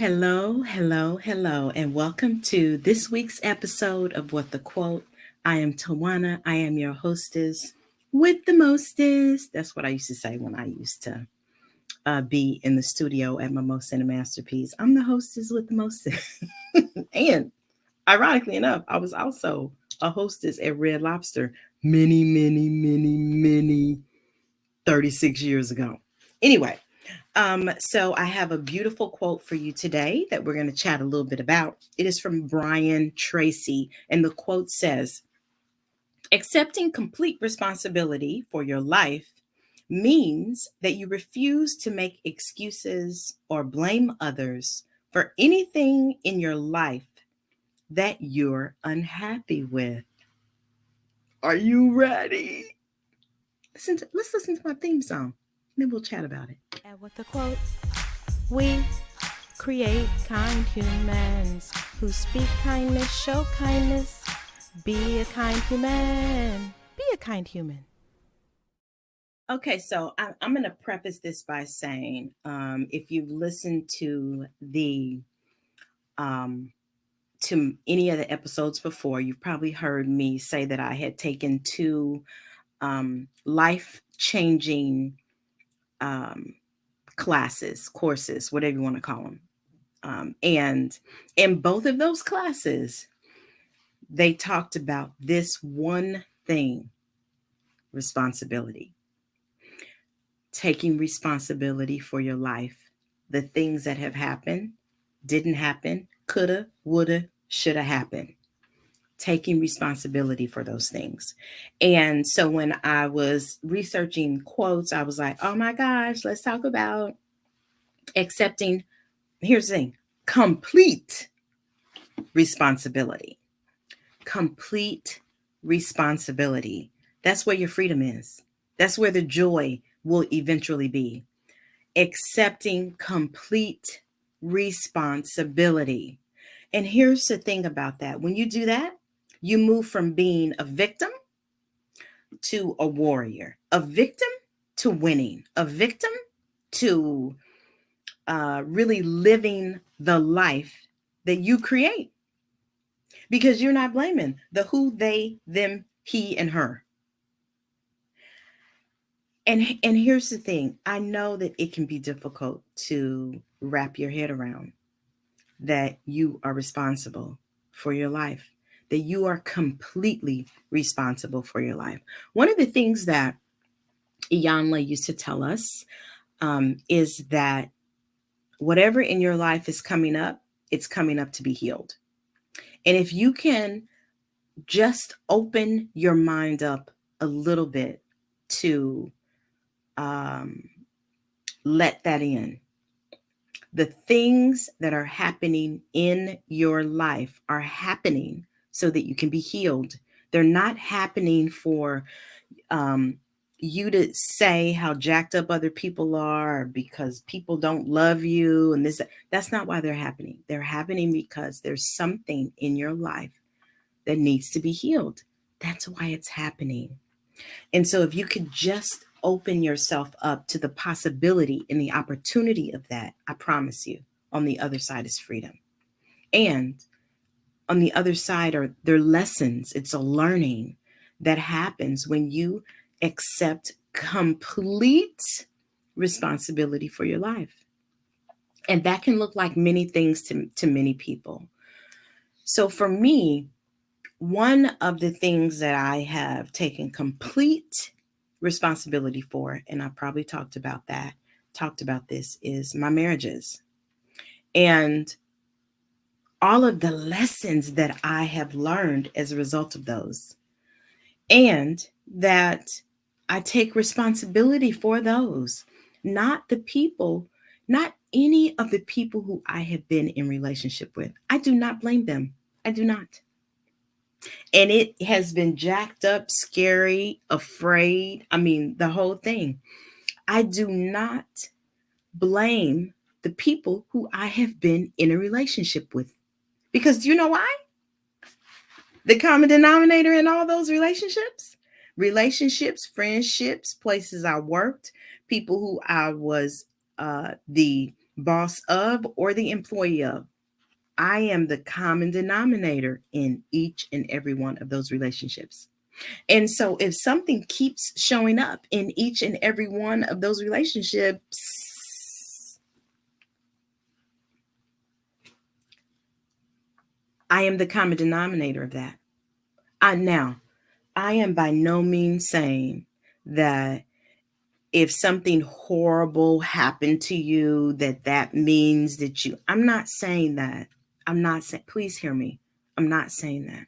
Hello, hello, hello, and welcome to this week's episode of What the Quote. I am Tawana. I am your hostess with the mostest. That's what I used to say when I used to be in the studio at Mimosa and a Masterpiece. I'm the hostess with the mostest. And ironically enough, I was also a hostess at Red Lobster many 36 years ago. Anyway, so I have a beautiful quote for you today that we're going to chat a little bit about. It is from Brian Tracy, and the quote says, accepting complete responsibility for your life means that you refuse to make excuses or blame others for anything in your life that you're unhappy with. Are you ready? Let's listen to my theme song, then we'll chat about it. And with the quote, we create kind humans who speak kindness, show kindness. Be a kind human. Be a kind human. Okay, so I'm going to preface this by saying, if you've listened um, to any of the episodes before, you've probably heard me say that I had taken two life-changing um, courses, whatever you want to call them, and in both of those classes, they talked about this one thing: responsibility. Taking responsibility for your life. The things that have happened, didn't happen, coulda, woulda, shoulda happened. Taking responsibility for those things. And so when I was researching quotes, I was like, oh my gosh, let's talk about accepting, here's the thing, complete responsibility. Complete responsibility. That's where your freedom is. That's where the joy will eventually be. Accepting complete responsibility. And here's the thing about that: when you do that, you move from being a victim to a warrior, a victim to winning, a victim to really living the life that you create, because you're not blaming the who, they, them, he, and her. And here's the thing: I know that it can be difficult to wrap your head around that you are responsible for your life, that you are completely responsible for your life. One of the things that Iyanla used to tell us is that whatever in your life is coming up, it's coming up to be healed. And if you can just open your mind up a little bit to um, let that in, the things that are happening in your life are happening so that you can be healed. They're not happening for um, you to say how jacked up other people are, because people don't love you. And that's not why they're happening. They're happening because there's something in your life that needs to be healed. That's why it's happening. And so if you could just open yourself up to the possibility and the opportunity of that, I promise you, on the other side is freedom. And on the other side are their lessons. It's a learning that happens when you accept complete responsibility for your life. And that can look like many things to many people. So for me, one of the things that I have taken complete responsibility for, and I probably talked about this, is my marriages. And all of the lessons that I have learned as a result of those, and that I take responsibility for those, not the people, not any of the people who I have been in relationship with. I do not blame them. I do not. And it has been jacked up, scary, afraid. I mean, the whole thing. I do not blame the people who I have been in a relationship with. Because do you know why? The common denominator in all those relationships, friendships, places I worked, people who I was the boss of, or the employee of. I am the common denominator in each and every one of those relationships. And so if something keeps showing up in each and every one of those relationships, I am the common denominator of that. Now, I am by no means saying that if something horrible happened to you, that means that you, I'm not saying that. I'm not saying, please hear me. I'm not saying that.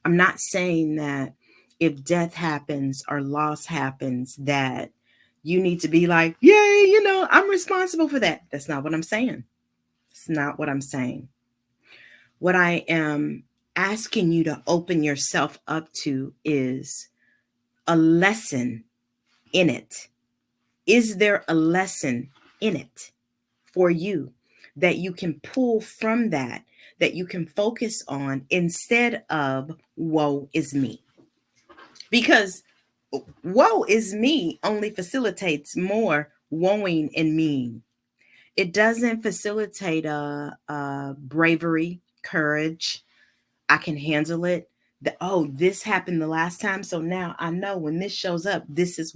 I'm not saying that if death happens or loss happens, that you need to be like, yay, I'm responsible for that. That's not what I'm saying. It's not what I'm saying. What I am asking you to open yourself up to is a lesson in it. Is there a lesson in it for you that you can pull from that you can focus on instead of woe is me? Because woe is me only facilitates more woeing and mean. It doesn't facilitate bravery, courage. I can handle it. Oh, this happened the last time, so now I know when this shows up, this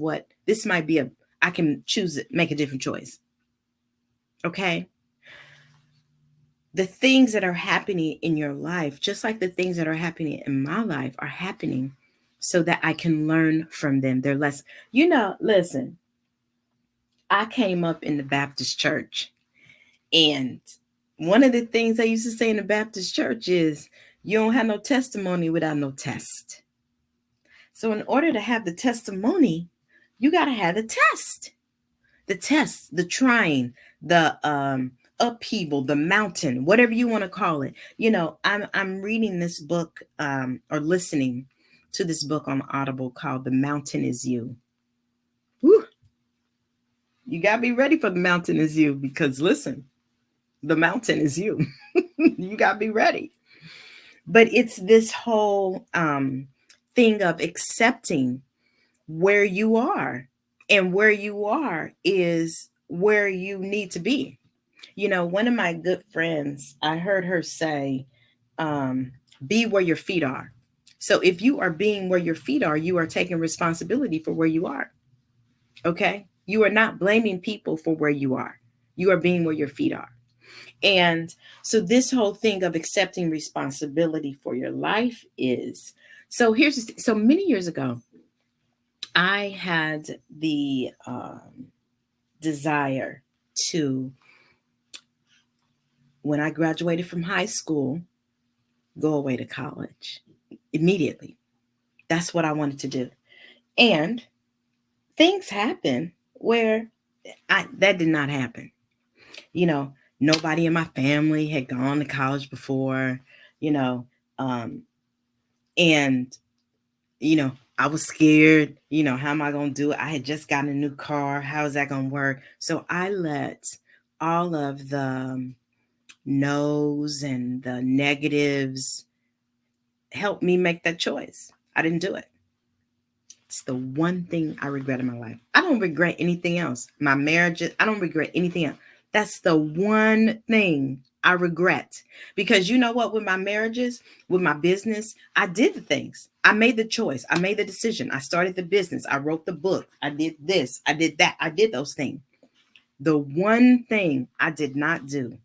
might be I can choose it, make a different choice. Okay? The things that are happening in your life, just like the things that are happening in my life, are happening so that I can learn from them. They're less, listen, I came up in the Baptist church, and one of the things I used to say in the Baptist church is, you don't have no testimony without no test. So, in order to have the testimony, you got to have the test, the trying, the upheaval, the mountain, whatever you want to call it. I'm reading this book or listening to this book on Audible called "The Mountain Is You." Whew, you got to be ready for the mountain is you, because listen, the mountain is you. You got to be ready. But it's this whole thing of accepting where you are, and where you are is where you need to be. One of my good friends, I heard her say, um, be where your feet are. So if you are being where your feet are, you are taking responsibility for where you are. Okay? You are not blaming people for where you are. You are being where your feet are. And so this whole thing of accepting responsibility for your life is, so so many years ago, I had the desire to, when I graduated from high school, go away to college immediately. That's what I wanted to do. And things happen where that did not happen. You know, Nobody in my family had gone to college before, you know, um, and, I was scared. How am I going to do it? I had just gotten a new car. How is that going to work? So I let all of the no's and the negatives help me make that choice. I didn't do it. It's the one thing I regret in my life. I don't regret anything else. My marriage, I don't regret anything else. That's the one thing I regret. Because you know what, with my marriages, with my business, I did the things. I made the choice. I made the decision. I started the business. I wrote the book. I did this. I did that. I did those things. The one thing I did not do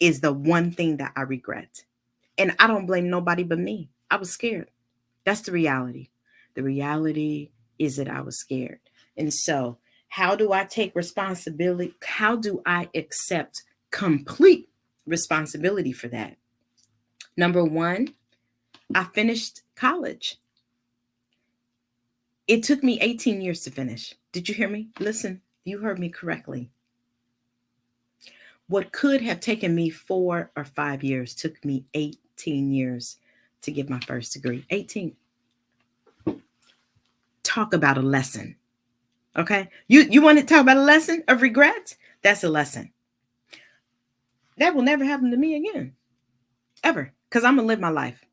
is the one thing that I regret. And I don't blame nobody but me. I was scared. That's the reality. The reality is that I was scared. And so, how do I take responsibility? How do I accept complete responsibility for that? Number one, I finished college. It took me 18 years to finish. Did you hear me? Listen, you heard me correctly. What could have taken me 4 or 5 years took me 18 years to get my first degree. 18. Talk about a lesson. Okay. You want to talk about a lesson of regret? That's a lesson. That will never happen to me again. Ever. Because I'm going to live my life.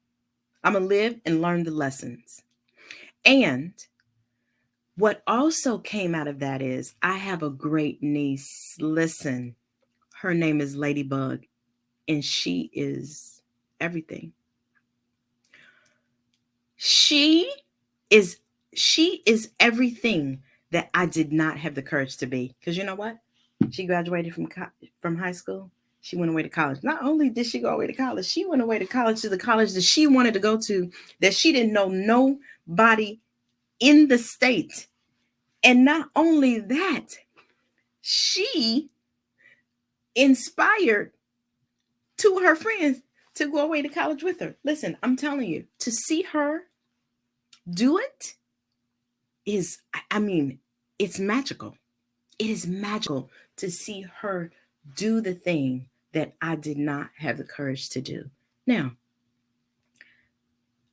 I'm going to live and learn the lessons. And what also came out of that is I have a great niece. Listen, Her name is Ladybug, and she is everything. She is she is everything that I did not have the courage to be. Because you know what? She graduated from high school. She went away to college. Not only did she go away to college, she went away to college, to the college that she wanted to go to, that she didn't know nobody in the state. And not only that, she inspired two of her friends to go away to college with her. Listen, I'm telling you, to see her do it is, I mean, it's magical. It is magical to see her do the thing that I did not have the courage to do. Now,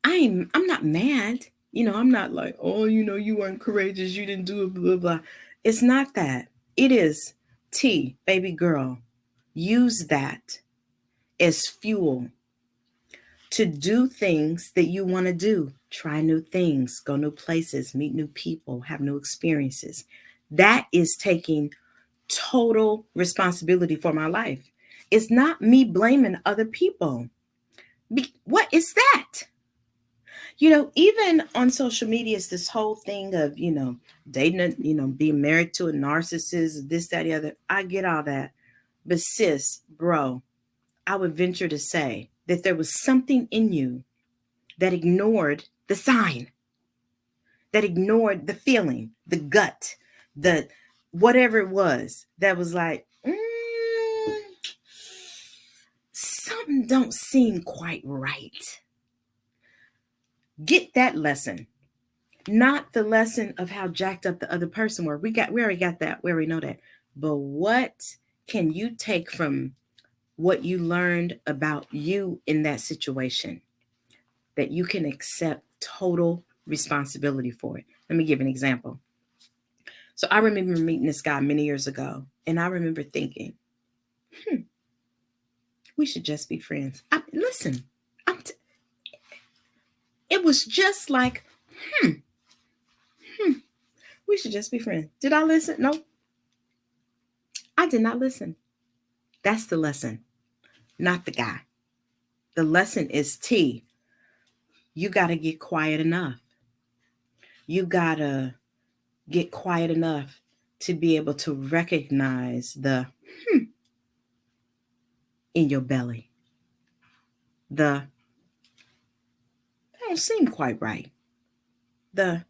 I'm not mad. I'm not like, oh, you weren't courageous, you didn't do it, blah, blah, blah. It's not that. It is, T, baby girl, use that as fuel to do things that you want to do. Try new things, go new places, meet new people, have new experiences. That is taking total responsibility for my life. It's not me blaming other people. What is that? Even on social media, it's this whole thing of, dating, being married to a narcissist, this, that, the other. I get all that. But sis, bro, I would venture to say that there was something in you that ignored the sign, that ignored the feeling, the gut, the whatever it was, that was like, something don't seem quite right. Get that lesson, not the lesson of how jacked up the other person were. We already got that. We already know that. But what can you take from what you learned about you in that situation that you can accept total responsibility for it? Let me give an example. So I remember meeting this guy many years ago, and I remember thinking, we should just be friends. Listen, it was just like, we should just be friends. Did I listen? No, I did not listen. That's the lesson, not the guy. The lesson is, T, you got to get quiet enough. You got to get quiet enough to be able to recognize the in your belly. The that don't seem quite right. The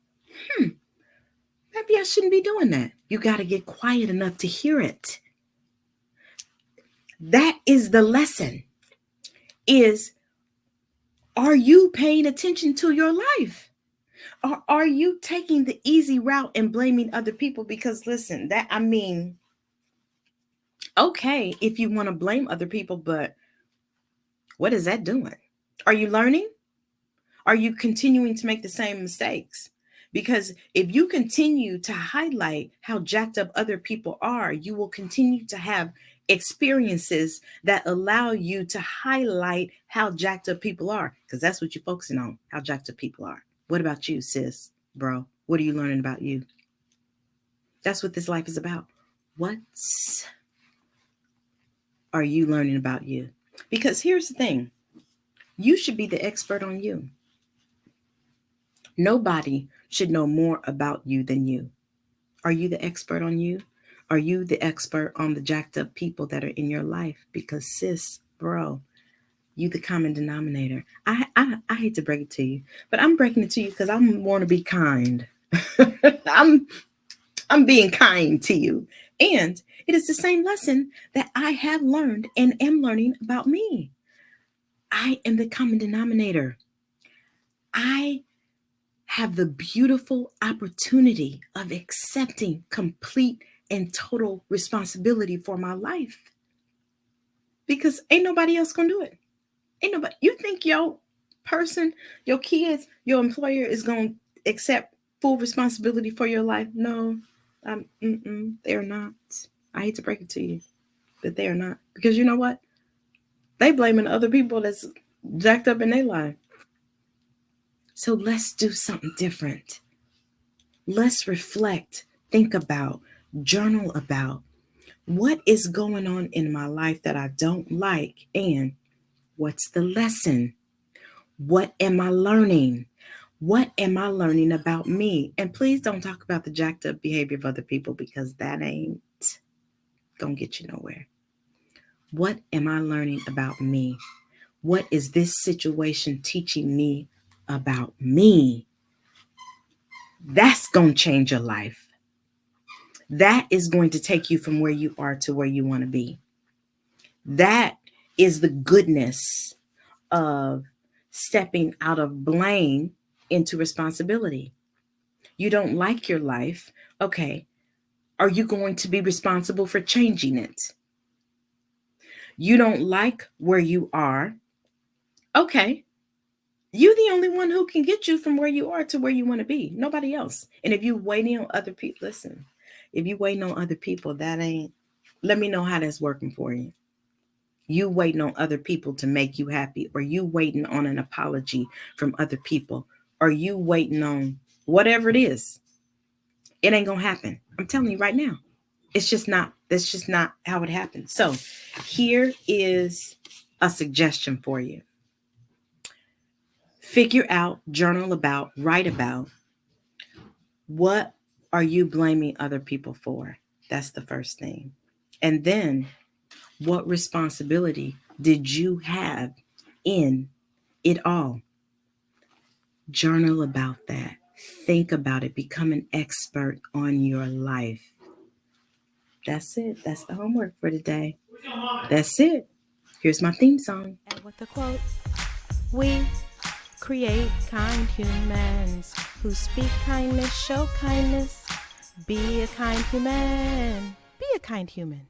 maybe I shouldn't be doing that. You got to get quiet enough to hear it. That is the lesson. Is, are you paying attention to your life? Or are you taking the easy route and blaming other people? Because listen, okay, if you want to blame other people, but what is that doing? Are you learning? Are you continuing to make the same mistakes? Because if you continue to highlight how jacked up other people are, you will continue to have experiences that allow you to highlight how jacked up people are. Because that's what you're focusing on, how jacked up people are. What about you, sis, bro? What are you learning about you? That's what this life is about. What are you learning about you? Because here's the thing, you should be the expert on you. Nobody should know more about you than you. Are you the expert on you? Are you the expert on the jacked up people that are in your life? Because sis, bro, you the common denominator. I hate to break it to you, but I'm breaking it to you because I want to be kind. I'm I'm being kind to you. And it is the same lesson that I have learned and am learning about me. I am the common denominator. I have the beautiful opportunity of accepting complete and total responsibility for my life because ain't nobody else gonna do it. Ain't nobody. You think your person, your kids, your employer is gonna accept full responsibility for your life? No, they're not. I hate to break it to you, but they are not, because you know what? They blaming other people that's jacked up in their life. So let's do something different. Let's reflect, think about, journal about What is going on in my life that I don't like? And what's the lesson? What am I learning? What am I learning about me? And please don't talk about the jacked up behavior of other people, because that ain't gonna get you nowhere. What am I learning about me? What is this situation teaching me about me? That's gonna change your life. That is going to take you from where you are to where you want to be. That is the goodness of stepping out of blame into responsibility. You don't like your life. Okay. Are you going to be responsible for changing it? You don't like where you are. Okay. You're the only one who can get you from where you are to where you want to be. Nobody else. And if you're waiting on other people, listen, if you're waiting on other people, that ain't, let me know how that's working for you. You waiting on other people to make you happy, or you waiting on an apology from other people, or you waiting on whatever it is. It ain't gonna happen. I'm telling you right now. It's just not, that's just not how it happens. So here is a suggestion for you. Figure out, journal about, write about, what are you blaming other people for? That's the first thing. And then what responsibility did you have in it all? Journal about that. Think about it. Become an expert on your life. That's it. That's the homework for today. That's it. Here's my theme song. And with the quote, we create kind humans who speak kindness, show kindness. Be a kind human. Be a kind human.